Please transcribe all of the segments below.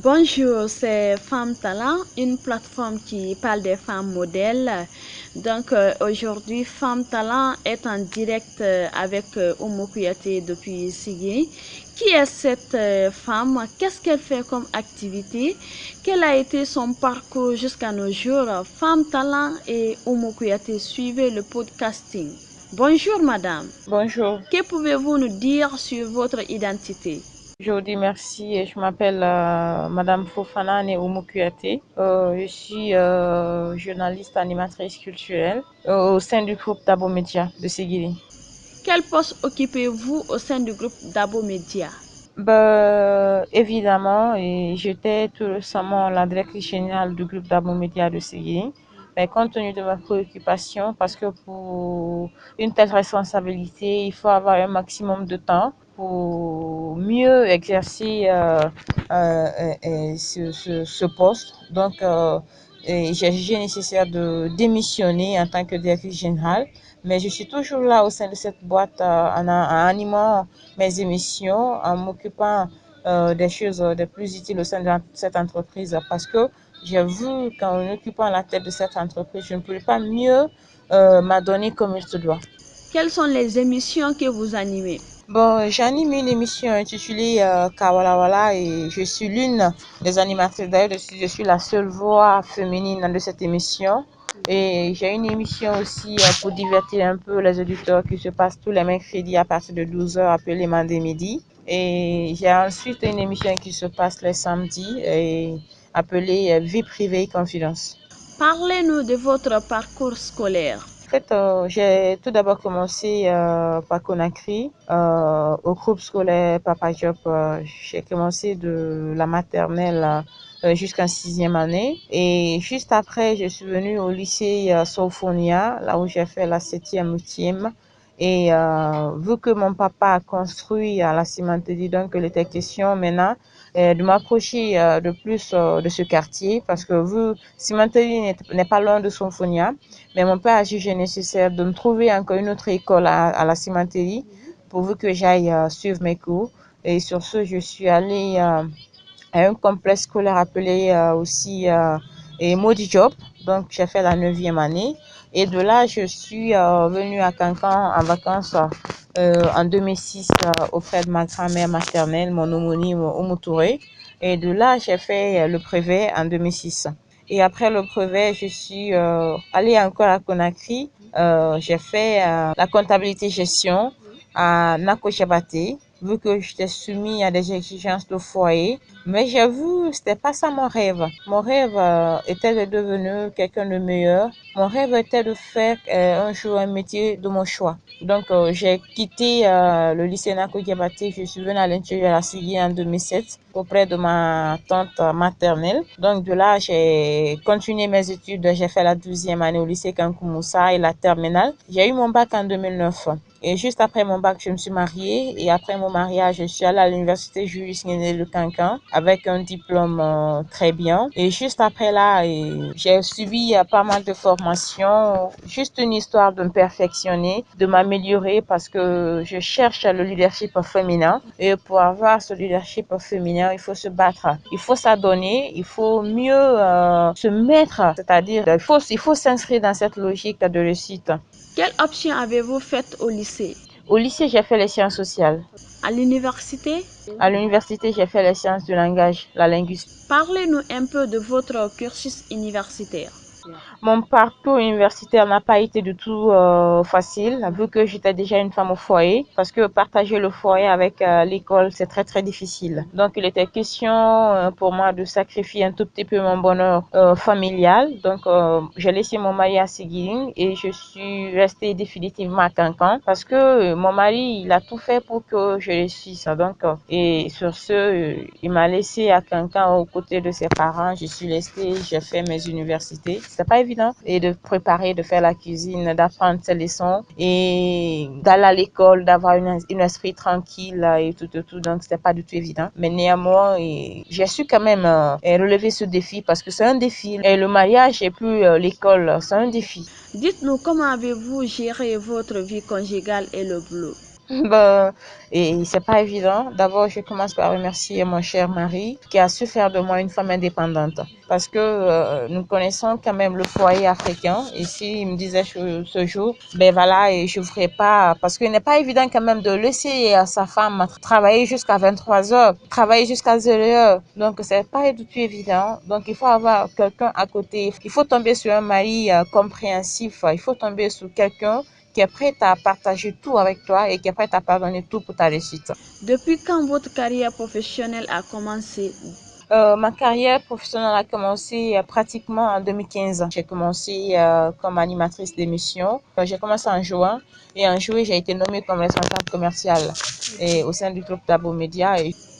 Bonjour, c'est Femme Talent, une plateforme qui parle des femmes modèles. Aujourd'hui, Femme Talent est en direct avec Oumou Kouyaté depuis Sigui. Qui est cette femme? Qu'est-ce qu'elle fait comme activité? Quel a été son parcours jusqu'à nos jours? Femme Talent et Oumou Kouyaté, suivez le podcasting. Bonjour madame. Bonjour, Que pouvez-vous nous dire sur votre identité? je vous dis merci. Je m'appelle Madame Fofana Oumou Kouyaté. Je suis journaliste animatrice culturelle au sein du groupe Dabo Media de Seguiri. Quel poste occupez-vous au sein du groupe Dabo Media? Évidemment, et j'étais tout récemment la directrice générale du groupe Dabo Media de Seguiri. Mais compte tenu de ma préoccupation, parce que pour une telle responsabilité, il faut avoir un maximum de temps pour mieux exercer ce poste. Donc, j'ai jugé nécessaire de démissionner en tant que directrice générale. Mais je suis toujours là au sein de cette boîte en animant mes émissions, en m'occupant des choses des plus utiles au sein de cette entreprise parce que j'ai vu qu'en occupant la tête de cette entreprise, je ne pouvais pas mieux m'adonner comme il se doit. Quelles sont les émissions que vous animez? Bon, j'anime une émission intitulée Kawalawala et je suis l'une des animatrices. D'ailleurs, je suis la seule voix féminine de cette émission. Et j'ai une émission aussi pour divertir un peu les auditeurs qui se passe tous les mercredis à partir de 12h appelée Mandé Midi. Et j'ai ensuite une émission qui se passe les samedis et appelée Vie privée et confidence. Parlez-nous de votre parcours scolaire. En fait, j'ai tout d'abord commencé par Conakry, au groupe scolaire Papa Job. J'ai commencé de la maternelle jusqu'en sixième année. Et juste après, je suis venue au lycée Sophonia, là où j'ai fait la septième, huitième. Et vu que mon papa a construit à la cimenterie, donc il était question maintenant de m'approcher de plus de ce quartier parce que vu cimenterie n'est pas loin de Sophonia, mais mon père a jugé nécessaire de me trouver encore une autre école à la cimenterie pourvu que j'aille suivre mes cours. Et sur ce, je suis allée à un complexe scolaire appelé aussi et Maudit Job. Donc, j'ai fait la neuvième année. Et de là, je suis venue à Cancan en vacances en 2006 auprès de ma grand-mère maternelle, mon homonyme Oumou Touré. Et de là, j'ai fait le brevet en 2006. Et après le brevet, je suis allée encore à Conakry. J'ai fait la comptabilité gestion à Nako Chabate, vu que j'étais soumise à des exigences de foyer. Mais j'ai vu, c'était pas ça mon rêve. Mon rêve était de devenir quelqu'un de meilleur. Mon rêve était de faire un jour un métier de mon choix. Donc, j'ai quitté le lycée Nako Diabaté. Je suis venue à l'intérieur de la Sigui en 2007 auprès de ma tante maternelle. Donc, de là, j'ai continué mes études. J'ai fait la 12e année au lycée Kankoumoussa et la terminale. J'ai eu mon bac en 2009. Et juste après mon bac, je me suis mariée. Et après mon mariage, je suis allée à l'université Julius Nyerere de Cancan avec un diplôme très bien. Et juste après là, j'ai suivi pas mal de formations. Juste une histoire de me perfectionner, de m'améliorer parce que je cherche le leadership féminin. Et pour avoir ce leadership féminin, il faut se battre. Il faut s'adonner. Il faut mieux se mettre. C'est-à-dire, il faut s'inscrire dans cette logique de réussite. Quelle option avez-vous faite au lycée? Au lycée, j'ai fait les sciences sociales. À l'université? À l'université, j'ai fait les sciences du langage, la linguistique. Parlez-nous un peu de votre cursus universitaire. Mon parcours universitaire n'a pas été du tout facile, vu que j'étais déjà une femme au foyer, parce que partager le foyer avec l'école, c'est très très difficile. Donc, il était question pour moi de sacrifier un tout petit peu mon bonheur familial. Donc, j'ai laissé mon mari à Seguiling et je suis restée définitivement à Cancan, parce que mon mari, il a tout fait pour que je réussisse. Donc, et sur ce, il m'a laissé à Cancan aux côtés de ses parents. Je suis restée, j'ai fait mes universités. C'était pas évident et de préparer, de faire la cuisine, d'apprendre ses leçons et d'aller à l'école, d'avoir une esprit tranquille et tout. Donc, c'était pas du tout évident. Mais néanmoins, j'ai su quand même relever ce défi parce que c'est un défi. Et le mariage et puis l'école, c'est un défi. Dites-nous comment avez-vous géré votre vie conjugale et le boulot? Ben, et c'est pas évident. D'abord, je commence par remercier mon cher mari qui a su faire de moi une femme indépendante. Parce que nous connaissons quand même le foyer africain. Et s'il me disait ce jour, ben voilà, et je ne ferai pas, parce qu'il n'est pas évident quand même de laisser sa femme travailler jusqu'à 23 heures, travailler jusqu'à 0 heures. Donc, c'est pas du tout évident. Donc, il faut avoir quelqu'un à côté. Il faut tomber sur un mari compréhensif. Il faut tomber sur quelqu'un qui est prête à partager tout avec toi et qui est prête à pardonner tout pour ta réussite. Depuis quand votre carrière professionnelle a commencé? Ma carrière professionnelle a commencé pratiquement en 2015. J'ai commencé comme animatrice d'émission. J'ai commencé en juin et en juillet, j'ai été nommée comme responsable commerciale au sein du groupe Dabo Media.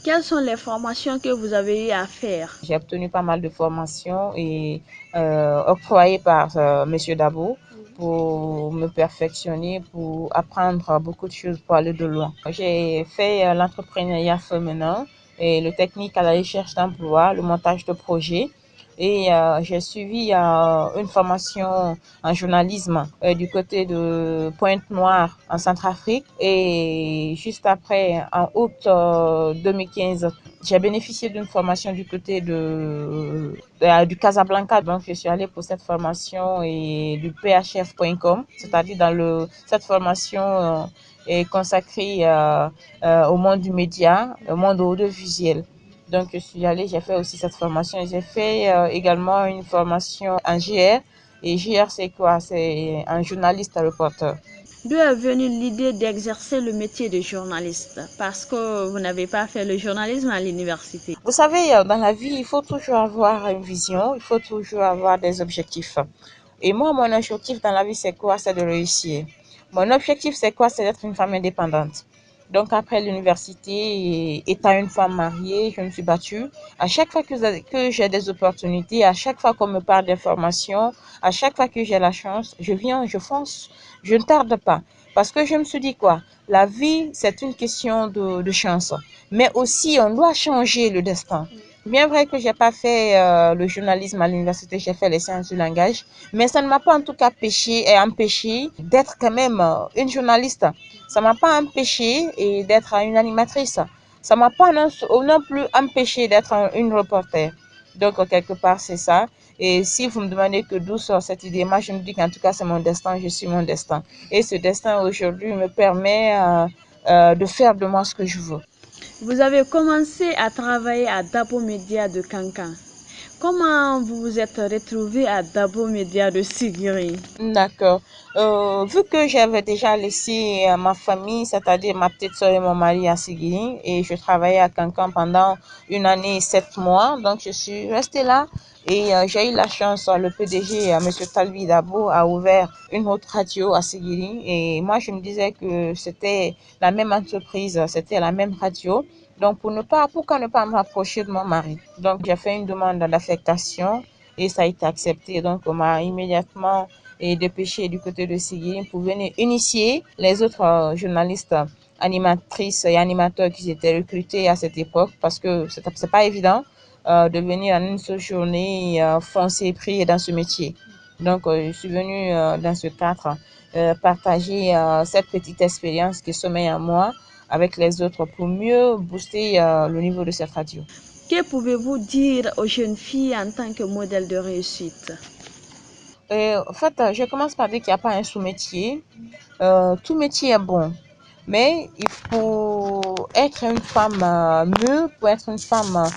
Quelles sont les formations que vous avez eu à faire? J'ai obtenu pas mal de formations et octroyées par Monsieur Dabo pour me perfectionner, pour apprendre beaucoup de choses pour aller de loin. J'ai fait l'entrepreneuriat féminin et le technique à la recherche d'emploi, le montage de projets. Et j'ai suivi une formation en journalisme du côté de Pointe-Noire en Centrafrique. Et juste après, en août 2015, j'ai bénéficié d'une formation du côté du Casablanca. Donc, je suis allée pour cette formation et du phf.com, c'est-à-dire cette formation est consacrée au monde du média, au monde audiovisuel. Donc, je suis allée, j'ai fait aussi cette formation. J'ai fait également une formation en JR. Et JR, c'est quoi? C'est un journaliste reporter. D'où est venue l'idée d'exercer le métier de journaliste? Parce que vous n'avez pas fait le journalisme à l'université. Vous savez, dans la vie, il faut toujours avoir une vision, il faut toujours avoir des objectifs. Et moi, mon objectif dans la vie, c'est quoi? C'est de réussir. Mon objectif, c'est quoi? C'est d'être une femme indépendante. Donc, après l'université, étant une femme mariée, je me suis battue. À chaque fois que j'ai des opportunités, à chaque fois qu'on me parle d'informations, à chaque fois que j'ai la chance, je viens, je fonce, je ne tarde pas. Parce que je me suis dit quoi? La vie, c'est une question de chance. Mais aussi, on doit changer le destin. Bien vrai que j'ai pas fait le journalisme à l'université, j'ai fait les sciences du langage, mais ça ne m'a pas en tout cas empêché d'être quand même une journaliste. Ça m'a pas empêché d'être une animatrice. Ça m'a pas non plus empêché d'être une reporter. Donc quelque part c'est ça. Et si vous me demandez que d'où sort cette idée, moi je me dis qu'en tout cas c'est mon destin, je suis mon destin. Et ce destin aujourd'hui me permet de faire de moi ce que je veux. Vous avez commencé à travailler à Dabo Media de Cancan. Comment vous vous êtes retrouvé à Dabo Media de Sigiri? D'accord. Vu que j'avais déjà laissé ma famille, c'est-à-dire ma petite soeur et mon mari à Seguin, et je travaillais à Cancan pendant 1 année et 7 mois, donc je suis restée là et j'ai eu la chance, le PDG, Monsieur Talvi Dabo, a ouvert une autre radio à Seguin et moi je me disais que c'était la même entreprise, c'était la même radio. Donc pourquoi ne pas me rapprocher de mon mari? Donc j'ai fait une demande d'affectation et ça a été accepté. Donc on m'a immédiatement dépêché du côté de Seguin pour venir initier les autres journalistes, animatrices et animateurs qui étaient recrutés à cette époque parce que c'est pas évident de venir en une seule journée foncer, prier dans ce métier. Donc, je suis venue dans ce cadre partager cette petite expérience qui sommeille en moi avec les autres pour mieux booster le niveau de cette radio. Que pouvez-vous dire aux jeunes filles en tant que modèle de réussite? En fait, je commence par dire qu'il n'y a pas un sous-métier. Tout métier est bon. Mais il faut être une femme mieux, pour être une femme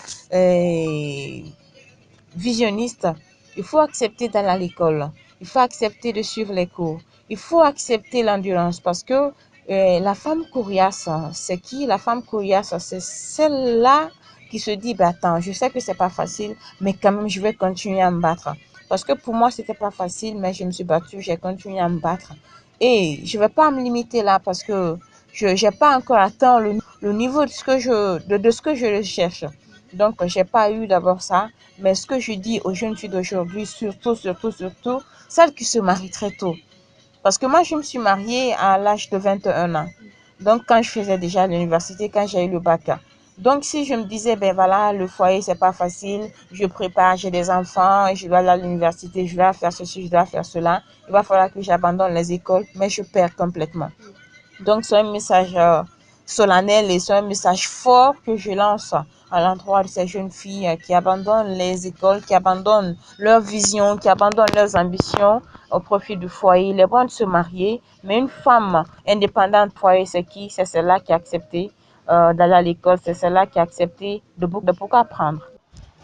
visionniste, il faut accepter d'aller à l'école. Il faut accepter de suivre les cours. Il faut accepter l'endurance parce que la femme coriace, c'est qui? La femme coriace, c'est celle-là qui se dit, bah, attends, je sais que c'est pas facile, mais quand même, je vais continuer à me battre. Parce que pour moi, c'était pas facile, mais je me suis battue, j'ai continué à me battre. Et je vais pas me limiter là parce que je n'ai pas encore atteint le niveau de ce que je recherche. Donc, j'ai pas eu d'abord ça. Mais ce que je dis aux jeunes filles d'aujourd'hui, surtout, celles qui se marient très tôt. Parce que moi, je me suis mariée à l'âge de 21 ans. Donc, quand je faisais déjà l'université, quand j'ai eu le bac. Donc, si je me disais, ben voilà, le foyer, c'est pas facile, je prépare, j'ai des enfants, je dois aller à l'université, je dois faire ceci, je dois faire cela, il va falloir que j'abandonne les écoles, mais je perds complètement. Donc, c'est un message solennel et c'est un message fort que je lance à l'endroit de ces jeunes filles qui abandonnent les écoles, qui abandonnent leur vision, qui abandonnent leurs ambitions au profit du foyer. Il est bon de se marier, mais une femme indépendante du foyer, c'est qui? C'est celle-là qui a accepté d'aller à l'école, c'est celle-là qui a accepté de beaucoup apprendre.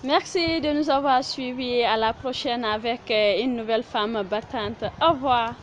Merci de nous avoir suivis. À la prochaine avec une nouvelle femme battante. Au revoir.